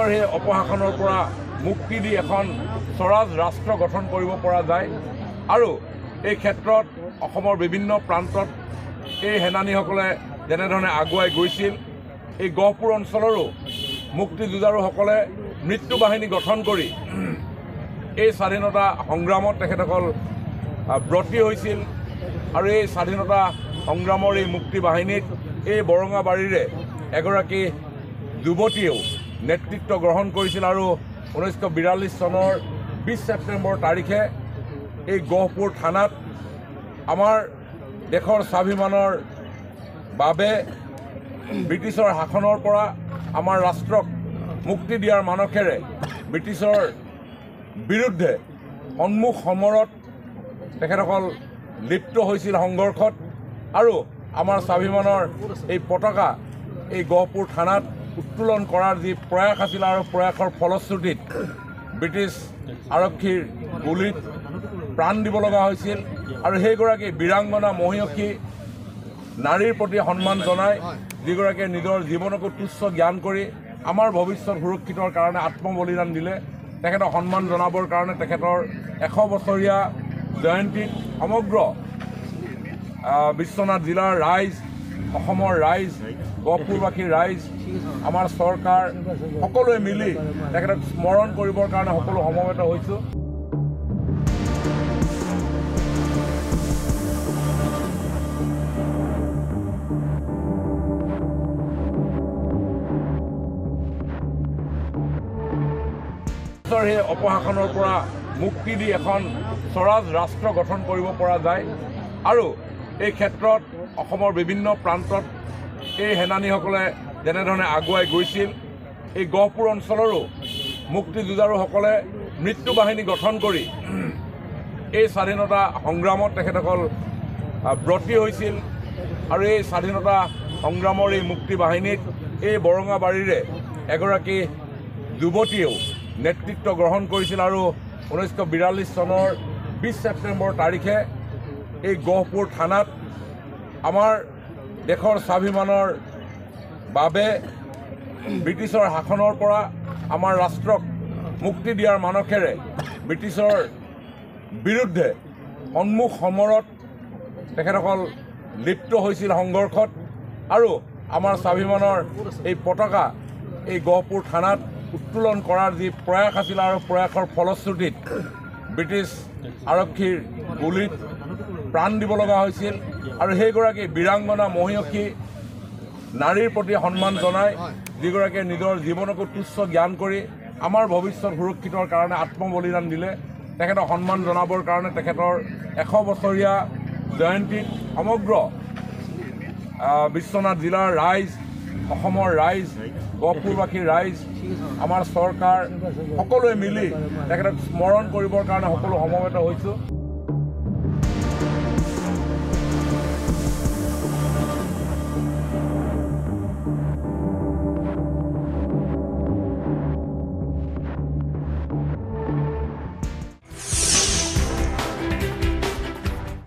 সেই অপশাসনৰ পৰা মুক্তি দি এখন স্বৰাজ ৰাষ্ট্ৰ গঠন কৰিব পৰা যায় আৰু এই ক্ষেত্ৰত অসমৰ বিভিন্ন প্ৰান্তত এই সেনানীসকলে যেনেধৰণে আগুৱাই গৈছিল এই গহপুৰ অঞ্চলৰো মুক্তি যুঁজাৰুসকলে মৃত্যু বাহিনী গঠন কৰি এই স্বাধীনতা সংগ্ৰামত তেখেতসকল ব্ৰতী হৈছিল আৰু এই স্বাধীনতা সংগ্ৰামৰ এই মুক্তি বাহিনীত এই বৰঙাবাৰীৰে এগৰাকী যুৱতীয়েও নেতৃত্ব গ্ৰহণ কৰিছিল আৰু 1942 চনৰ 20 ছেপ্টেম্বৰ তাৰিখে এই গহপুৰ থানাত আমাৰ দেশৰ স্বাভিমানৰ বাবে ব্ৰিটিছৰ শাসনৰ পৰা আমাৰ ৰাষ্ট্ৰক মুক্তি দিয়াৰ মানসেৰে ব্ৰিটিছৰ বিৰুদ্ধে সন্মুখ সমৰত তেখেতসকল লিপ্ত হৈছিল সংঘৰ্ষত আৰু আমাৰ স্বাভিমানৰ এই পতাকা এই গহপুৰ থানাত উত্তোলন কৰাৰ যি প্ৰয়াস আছিল আৰু প্ৰয়াসৰ ফলশ্ৰুতিত ব্ৰিটিছ আৰক্ষীৰ গুলীত প্ৰাণ দিব লগা হৈছিল আৰু সেইগৰাকী বীৰাংগনা মহিয়সী নাৰীৰ প্ৰতি সন্মান জনাই যিগৰাকীয়ে নিজৰ জীৱনকো তুচ্ছ জ্ঞান কৰি আমাৰ ভৱিষ্যত সুৰক্ষিতৰ কাৰণে আত্মবলিদান দিলে তেখেতক সন্মান জনাবৰ কাৰণে তেখেতৰ 100 বছৰীয়া জয়ন্তীত সমগ্ৰ বিশ্বনাথ জিলাৰ ৰাইজ অসমৰ ৰাইজ গহপুৰবাসীৰ ৰাইজ আমাৰ চৰকাৰ সকলোৱে মিলি তেখেতক স্মৰণ কৰিবৰ কাৰণে সকলো সমবেত হৈছোঁ। সেই অপশাসনৰ পৰা মুক্তি দি এখন স্বৰাজ ৰাষ্ট্ৰ গঠন কৰিব পৰা যায় আৰু এই ক্ষেত্ৰত অসমৰ বিভিন্ন প্ৰান্তত এই সেনানীসকলে যেনেধৰণে আগুৱাই গৈছিল এই গহপুৰ অঞ্চলৰো মুক্তি যুঁজাৰুসকলে মৃত্যু বাহিনী গঠন কৰি এই স্বাধীনতা সংগ্ৰামত তেখেতসকল ব্ৰতী হৈছিল আৰু এই স্বাধীনতা সংগ্ৰামৰ এই মুক্তি বাহিনীত এই বৰঙাবাৰীৰে এগৰাকী যুৱতীয়েও নেতৃত্ব গ্ৰহণ কৰিছিল আৰু 1942 চনৰ 20 ছেপ্টেম্বৰ তাৰিখে এই গহপুৰ থানাত আমাৰ দেশৰ স্বাভিমানৰ বাবে ব্ৰিটিছৰ শাসনৰ পৰা আমাৰ ৰাষ্ট্ৰক মুক্তি দিয়াৰ মানসেৰে ব্ৰিটিছৰ বিৰুদ্ধে সন্মুখ সমৰত তেখেতসকল লিপ্ত হৈছিল সংঘৰ্ষত আৰু আমাৰ স্বাভিমানৰ এই পতাকা এই গহপুৰ থানাত উত্তোলন কৰাৰ যি প্ৰয়াস আছিল আৰু প্ৰয়াসৰ ফলশ্ৰুতিত ব্ৰিটিছ আৰক্ষীৰ গুলীত প্ৰাণ দিব লগা হৈছিল আৰু সেইগৰাকী বীৰাংগনা মহিয়সী নাৰীৰ প্ৰতি সন্মান জনাই যিগৰাকীয়ে নিজৰ জীৱনকো তুচ্ছ জ্ঞান কৰি আমাৰ ভৱিষ্যত সুৰক্ষিতৰ কাৰণে আত্মবলিদান দিলে তেখেতক সন্মান জনাবৰ কাৰণে তেখেতৰ 100 বছৰীয়া জয়ন্তীত সমগ্ৰ বিশ্বনাথ জিলাৰ ৰাইজ অসমৰ ৰাইজ গহপুৰবাসীৰ ৰাইজ আমাৰ চৰকাৰ সকলোৱে মিলি তেখেতক স্মৰণ কৰিবৰ কাৰণে সকলো সমবেত হৈছোঁ।